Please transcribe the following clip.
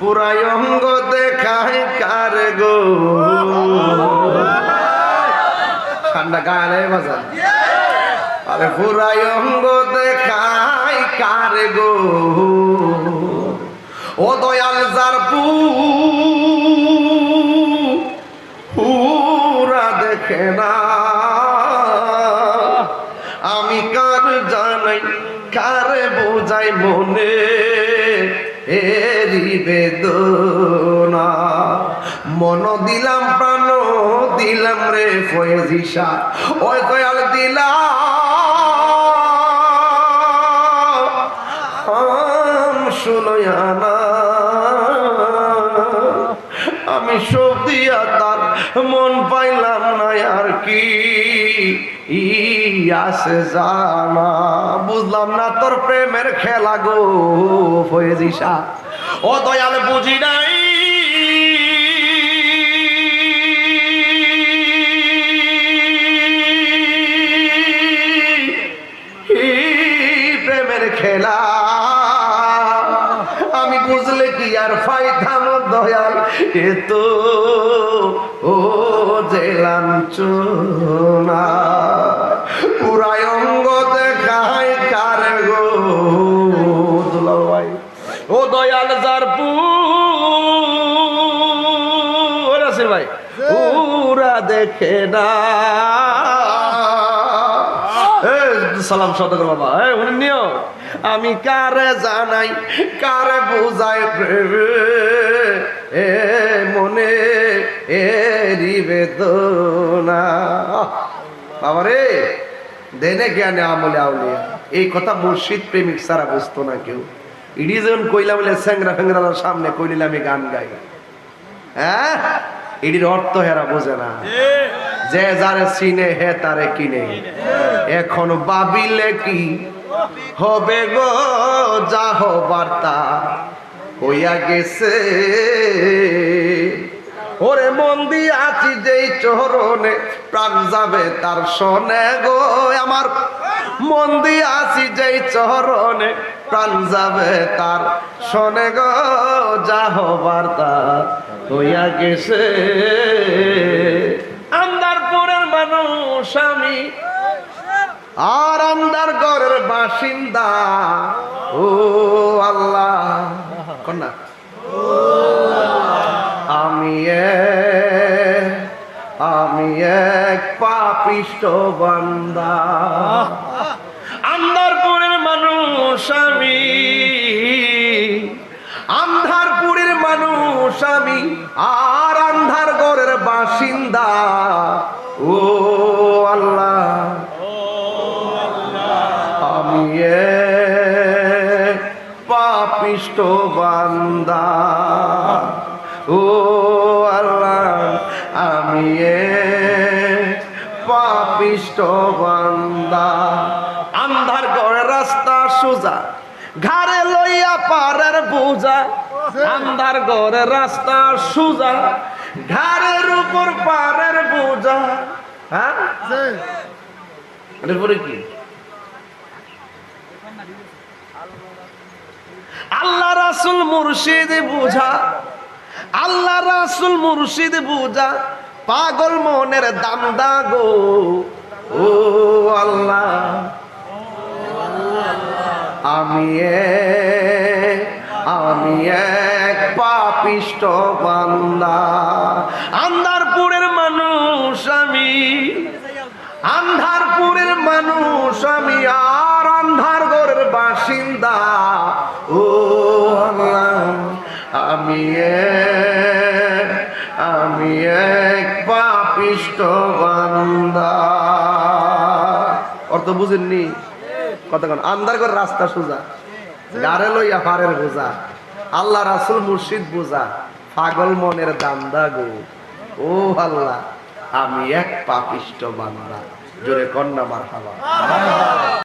পুরাই অঙ্গ দেখায় কার গো ঠান্ডা গায়ে বাজান আরে পুরাই অঙ্গ দেখায় কার গো ও দয়াল যার পুরা দেখে না আমি কার জানাই কারে বোঝাই মনে এরি বেদনা মন দিলাম প্রাণ দিলাম রে ফয়েজিশা ওই দয়াল দিলাম শুনয়া না আমি সব দিয়া তার মন পাইলাম না আর কি আসে জানা বুঝলাম না তোর প্রেমের খেলা গো ফয়েজিশা ও দয়াল বুঝি নাই প্রেমের খেলা আমি বুঝলে কি আর ফাইতাম দয়াল এ তো ও জেলাম চোনা পুরাই অঙ্গ দেখায় কার গো দুলাল ভাই ও দয়াল যার পুরাসির ভাই পুরা দেখে না সালাম সদর বাবা উনি নিও আমি কারে জানাই কারে বুঝাই এ মনে এরি বেদনা বাবা রে দেনে জ্ঞানে আমলে আউলিয়া এই কথা মুর্শিদ প্রেমিক সারা বুঝতো না কেউ ইডি যখন কইলা বলে স্যাংরা ফ্যাংরার সামনে কইলে আমি গান গাই হ্যাঁ এটির অর্থ হেরা বোঝে না যে যারে চিনে হে তারে কিনে এখন ভাবিলে কি হবে গো যা হবার তা হইয়া গেছে ওরে মন দিয়ে আছি যেই চরণে প্রাণ যাবে তার শোনে গো আমার মন দিয়ে আছি যেই চরণে প্রাণ যাবে তার শোনে গো যা হবার তা হইয়া গেছে আন্দারপুরের মানুষ আমি আর আন্দার ঘরের বাসিন্দা ও আল্লাহ কন্যা আমি এক পাপিষ্ট বান্দা আন্দারপুরের মানুষ আমি আন্ধারপুরের মানুষ আমি আর আন্ধার ঘরের বাসিন্দা ও আল্লাহ আমি এক পাপিষ্ট বান্দা ও আল্লাহ আমি এক পাপিষ্ট বান্দা আন্ধার ঘরের রাস্তা সোজা ঘাড়ে লইয়া পারের বোঝা আন্ধার ঘরের রাস্তা সোজা ঘাড়ের উপর পারের বোঝা হ্যাঁ এরপরে কি আল্লাহ রাসূল মুর্শিদ বুঝা আল্লাহ রাসূল মুর্শিদ বুঝা পাগল মনের দান্দা গো ও আল্লাহ আমি এক পাপিষ্ট বান্দা আন্ধারপুরের মানুষ আমি আন্ধারপুরের মানুষ আমি আর আন্ধার ঘরের বাসিন্দা ও আল্লাহ আমি এক পাপিষ্ট বান্দা অর্থ বুঝেননি কতক্ষণ আন্ধার ঘরের রাস্তা সোজা গাড়ে লইয়া পারের বোঝা আল্লাহ রাসূল মুর্শিদ বুঝা পাগল মনের দান্দা গো ও আল্লাহ আমি এক পাপিষ্ট বান্দা জোরে কন্যা মারহাবা।